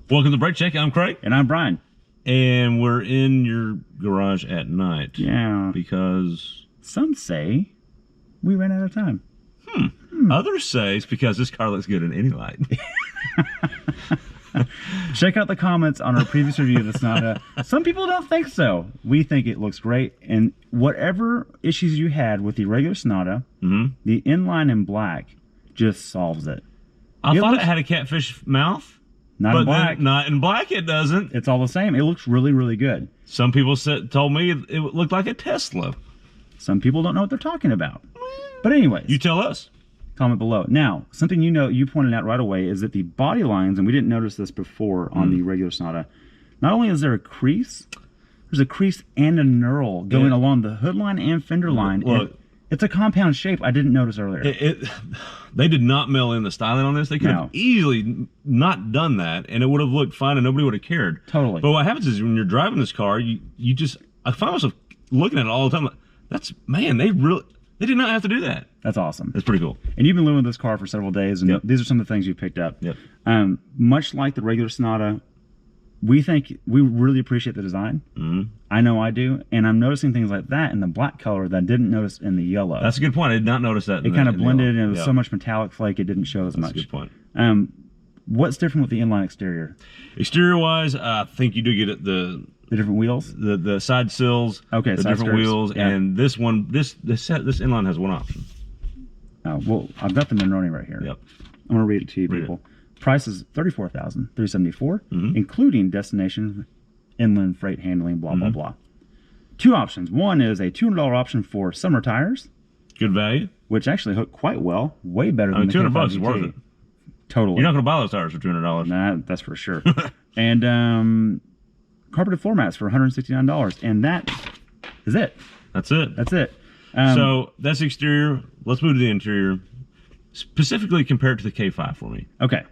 Welcome to Brake Check. I'm Craig. And I'm Brian. And we're in your garage at night. Yeah. Because... some say we ran out of time. Others say it's because this car looks good in any light. Check out the comments on our previous review of the Sonata. Some people don't think so. We think it looks great. And whatever issues you had with the regular Sonata, the N Line in black just solves it. I thought it had a catfish mouth. Not in black. Not in black, it doesn't. It's all the same. It looks really, really good. Some people told me it looked like a Tesla. Some people don't know what they're talking about. But anyways. You tell us. Comment below. Now, something you pointed out right away is that the body lines, and we didn't notice this before on the regular Sonata, not only is there a crease, there's a crease and a knurl going along the hood line and fender line. Look, it's a compound shape I didn't notice earlier. They did not mail in the styling on this. They could have easily not done that, and it would have looked fine, and nobody would have cared. Totally. But what happens is when you're driving this car, I find myself looking at it all the time. Like, they did not have to do that. That's awesome. That's pretty cool. And you've been living with this car for several days, and these are some of the things you picked up. Much like the regular Sonata, we really appreciate the design. I know I do, and I'm noticing things like that in the black color that I didn't notice in the yellow. That's a good point. I did not notice that. It kind of blended, and it was so much metallic flake, it didn't show as much. That's a good point. What's different with the inline exterior? Exterior-wise, I think you do get the different wheels, the side sills, the different wheels, and this inline has one option. Well, I've got the Monroney right here. I'm going to read it to you, people. Price is $34,374, including destination, inland freight handling, blah blah blah. Two options. One is a $200 option for summer tires. Good value. Which actually hook quite well, way better than the $200 is worth it. Totally. You're not going to buy those tires for $200. Nah, that's for sure. And carpeted floor mats for $169, and that is it. That's it. That's it. So that's the exterior. Let's move to the interior, specifically compared to the K5 for me. Okay.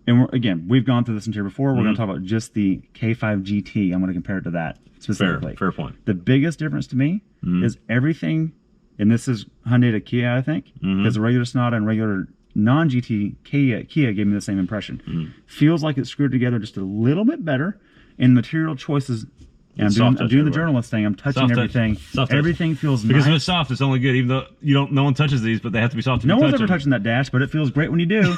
And again, we've gone through this interior before. We're going to talk about just the K5 GT. I'm going to compare it to that specifically. Fair point. The biggest difference to me is everything, and this is Hyundai to Kia, I think, because the regular Sonata and regular non-GT Kia gave me the same impression. Feels like it's screwed together just a little bit better, and material choices. And I'm doing the journalist thing. I'm touching everything. Everything feels nice. Because if it's soft, it's only good. Even though no one touches these, but they have to be soft to No one's ever touching that dash, but it feels great when you do.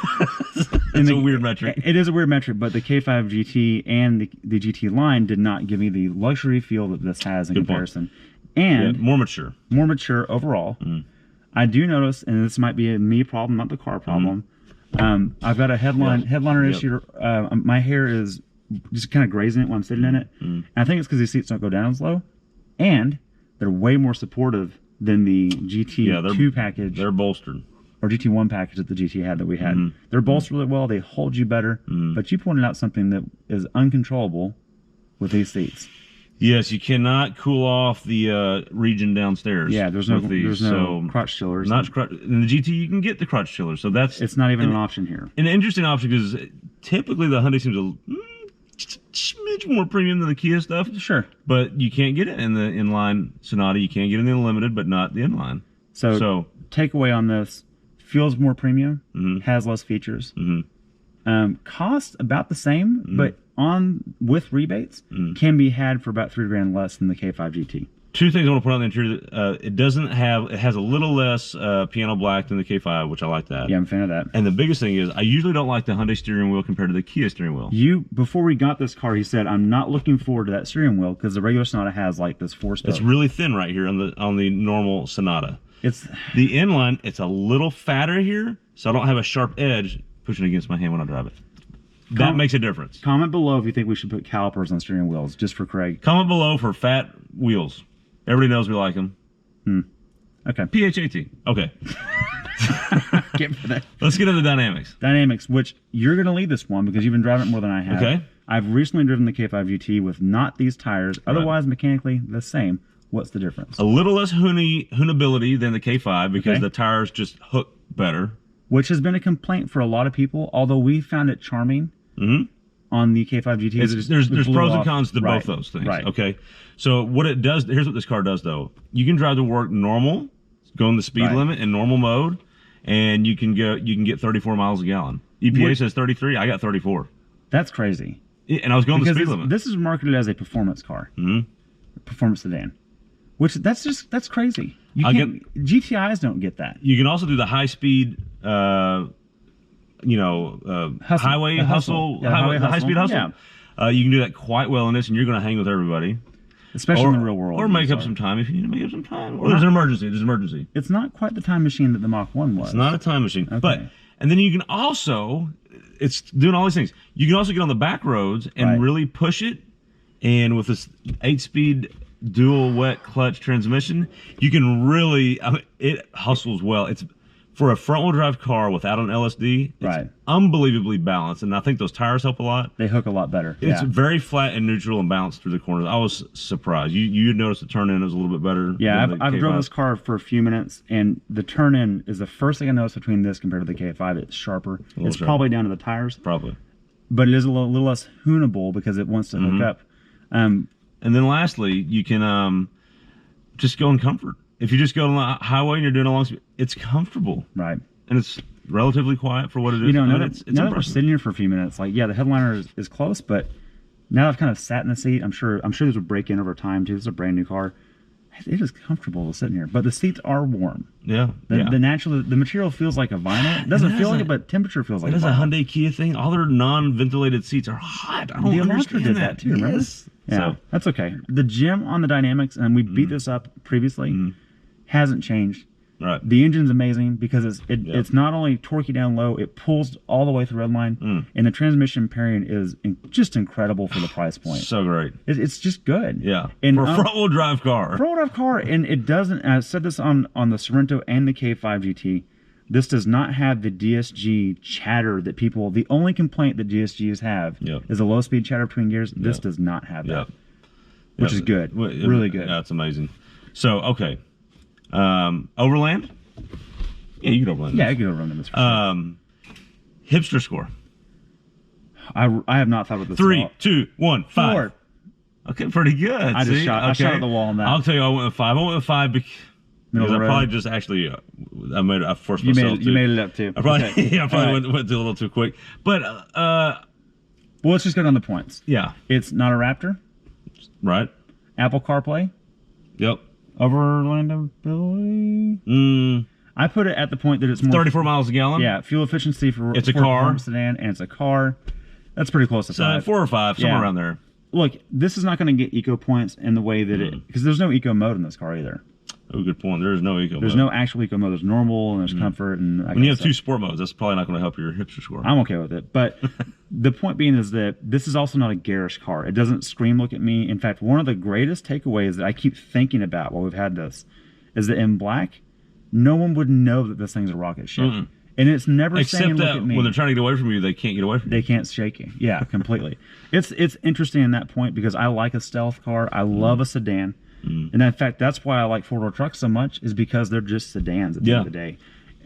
It's a weird metric. It is a weird metric, but the K5 GT and the GT line did not give me the luxury feel that this has in comparison. And more mature. More mature overall. I do notice, and this might be a me problem, not the car problem. I've got a headliner issue. My hair is just kind of grazing it when I'm sitting in it. And I think it's because these seats don't go down as low. And they're way more supportive than the GT2 package. They're bolstered. Or GT1 package that the GT had that we had. They're bolstered really well. They hold you better. But you pointed out something that is uncontrollable with these seats. Yes, you cannot cool off the region downstairs. Yeah, there's no crotch chillers. In the GT, you can get the crotch chiller. So it's not even an option here. An interesting option because typically the Hyundai seems a smidge more premium than the Kia stuff. Sure. But you can't get it in the inline Sonata. You can get it in the Unlimited, but not the inline. So takeaway on this, feels more premium, has less features. Cost about the same, but with rebates, can be had for about $3 grand less than the K5 GT. Two things I want to put on the interior. It has a little less piano black than the K5, which I like that. Yeah, I'm a fan of that. And the biggest thing is, I usually don't like the Hyundai steering wheel compared to the Kia steering wheel. Before we got this car, he said, I'm not looking forward to that steering wheel because the regular Sonata has like this 4-spoke. It's really thin right here on the normal Sonata. It's the inline. It's a little fatter here, so I don't have a sharp edge pushing against my hand when I drive it. That makes a difference. Comment below if you think we should put calipers on steering wheels, just for Craig. Comment below for fat wheels. Everybody knows we like them. Okay. PHAT. Okay. That. Let's get into Dynamics. Dynamics, which you're going to lead this one because you've been driving it more than I have. Okay. I've recently driven the K5 GT with not these tires, otherwise mechanically the same. What's the difference? A little less hoonability than the K5 because the tires just hook better. Which has been a complaint for a lot of people, although we found it charming on the K5 GT. There's pros and cons to both those things. Right. Okay. So what it does, here's what this car does though. You can drive to work normal, go in the speed limit in normal mode, and you can get 34 miles a gallon. EPA says 33. I got 34. That's crazy. Yeah, and I was going the Because speed limit. this is marketed as a performance car, performance sedan, which that's crazy. GTIs don't get that. You can also do the high speed, highway hustle, high speed hustle. Yeah. You can do that quite well in this, and you're going to hang with everybody, especially in the real world. Or make up some time if you need to make up some time. Or there's an emergency. There's an emergency. It's not quite the time machine that the Mach 1 was. It's not a time machine, Okay. and then you can also, it's doing all these things. You can also get on the back roads and really push it, and with this 8-speed dual wet clutch transmission, you can really, it hustles well. It's for a front-wheel drive car without an LSD. It's unbelievably balanced, and I think those tires help a lot. They hook a lot better. It's very flat and neutral and balanced through the corners. I was surprised. You noticed the turn in was a little bit better. Yeah, I've driven this car for a few minutes, and the turn in is the first thing I noticed between this compared to the K5. It's sharper. It's probably down to the tires. Probably. But it is a little less hoonable because it wants to hook up. And then lastly, you can just go in comfort. If you just go on the highway and you're doing a long speed, it's comfortable. Right. And it's relatively quiet for what it is. Now that we're sitting here for a few minutes, like, yeah, the headliner is close, but now I've kind of sat in the seat. I'm sure this will break in over time too. This is a brand new car. It is comfortable to sit in here, but the seats are warm. Yeah. The material feels like a vinyl. It doesn't feel like it, but temperature feels like it. It is a Hyundai Kia thing. All their non-ventilated seats are hot. I don't understand did that too, remember? Yeah, so that's okay. The gem on the Dynamics, and we beat this up previously, hasn't changed. Right. The engine's amazing because it's not only torquey down low, it pulls all the way through red line, and the transmission pairing is just incredible for the price point. So great. It's just good. Yeah. And for a front-wheel drive car. Front-wheel drive car, and it doesn't. I said this on the Sorento and the K5 GT. This does not have the DSG chatter that people. The only complaint that DSGs have is a low-speed chatter between gears. This does not have that, which is good. Really good. That's amazing. So okay. Overland? Yeah, you can overland. Yeah, I can overland this. For sure. Hipster score. I have not thought about this. 3, 2, 1, 5. 4. Okay, pretty good. I shot at the wall on that. I'll tell you, I went with 5. I went with 5 because I probably just actually I forced myself to. You made it up too. I probably went a little too quick. But well, let's just go down the points. Yeah, it's not a Raptor. Right. Apple CarPlay. Yep. Overlandability. I put it at the point that it's more 34 miles a gallon. Yeah, fuel efficiency for it's a car sedan, and it's a car. That's pretty close to 5. 4 or 5, somewhere around there. Look, this is not going to get eco points in the way that it, because there's no eco mode in this car either. Oh, good point. There is no eco mode. There's no actual eco mode. There's normal and there's comfort. And when you have 2 sport modes, that's probably not going to help your hipster score. I'm okay with it. But the point being is that this is also not a garish car. It doesn't scream, look at me. In fact, one of the greatest takeaways that I keep thinking about while we've had this is that in black, no one would know that this thing's a rocket ship. And it's never saying, look at me. When they're trying to get away from you, they can't get away from you. They can't shake you. Yeah, completely. It's interesting in that point because I like a stealth car. I love a sedan. And in fact, that's why I like four-door trucks so much, is because they're just sedans at the end of the day.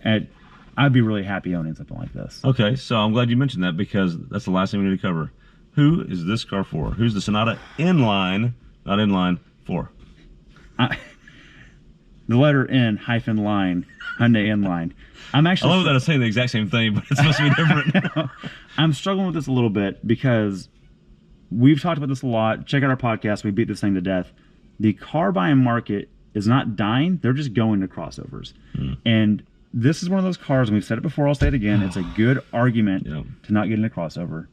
And I'd be really happy owning something like this. Okay, so I'm glad you mentioned that because that's the last thing we need to cover. Who is this car for? Who's the Sonata N Line, not N Line, for? The letter N hyphen line, Hyundai N Line. I'm actually. I love that I'm saying the exact same thing, but it's supposed to be different. I'm struggling with this a little bit because we've talked about this a lot. Check out our podcast. We beat this thing to death. The car buying market is not dying. They're just going to crossovers. And this is one of those cars, and we've said it before, I'll say it again, it's a good argument to not get in a crossover.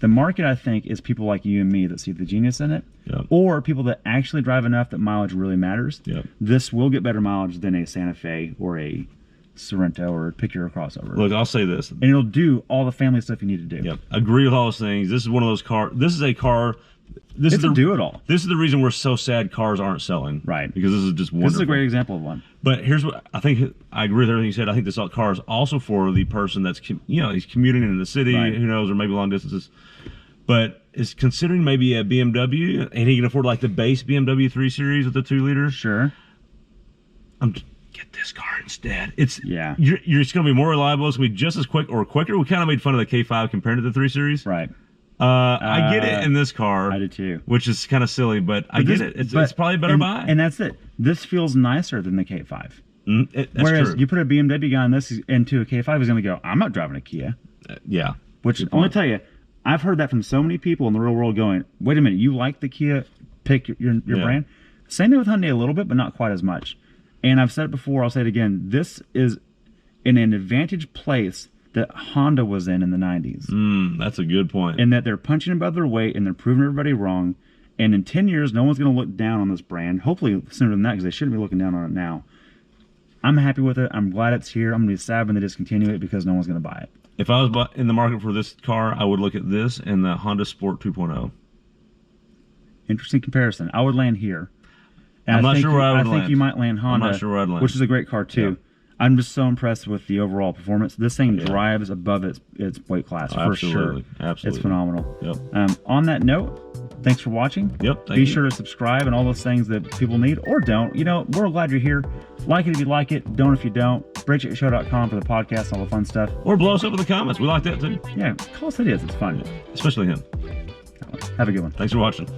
The market, I think, is people like you and me that see the genius in it, or people that actually drive enough that mileage really matters. This will get better mileage than a Santa Fe or a Sorento or pick your crossover. Look, I'll say this. And it'll do all the family stuff you need to do. Agree with all those things. This is one of those cars. This is a car. This is do it all. This is the reason we're so sad cars aren't selling. Right. Because this is just wonderful. This is a great example of one. But here's what I think. I agree with everything you said. I think this car is also for the person that's, he's commuting into the city, who knows, or maybe long distances. But is considering maybe a BMW, and he can afford like the base BMW 3 Series with the 2-liter. Sure. Get this car instead. It's you're just going to be more reliable. It's going to be just as quick or quicker. We kind of made fun of the K5 compared to the 3 Series. Right. I get it in this car. I do too. Which is kind of silly, but I get it. It's probably a better buy. And that's it. This feels nicer than the K5. That's Whereas true. you put a BMW guy on this into a K5, he's going to go, I'm not driving a Kia. Yeah. Which, I'm going to tell you, I've heard that from so many people in the real world going, wait a minute, you like the Kia, pick your brand. Same thing with Hyundai a little bit, but not quite as much. And I've said it before, I'll say it again. This is in an advantage place that Honda was in the 90s. That's a good point. And that they're punching above their weight and they're proving everybody wrong. And in 10 years, no one's going to look down on this brand. Hopefully sooner than that, because they shouldn't be looking down on it now. I'm happy with it. I'm glad it's here. I'm going to be sad when they discontinue it because no one's going to buy it. If I was in the market for this car, I would look at this and the Honda Sport 2.0. Interesting comparison. I would land here. And I'm not sure where I would land. I think you might land Honda, I'm not sure where I'd land. which is a great car too. Yeah. I'm just so impressed with the overall performance. This thing drives above its weight class for sure. Absolutely. It's phenomenal. Yep. On that note, thanks for watching. Yep. Be sure to subscribe and all those things that people need or don't. You know, we're glad you're here. Like it if you like it. Don't if you don't. BrakeCheckShow.com for the podcast and all the fun stuff. Or blow us up in the comments. We like that too. Yeah, call us ideas. It's fun. Especially him. Have a good one. Thanks for watching.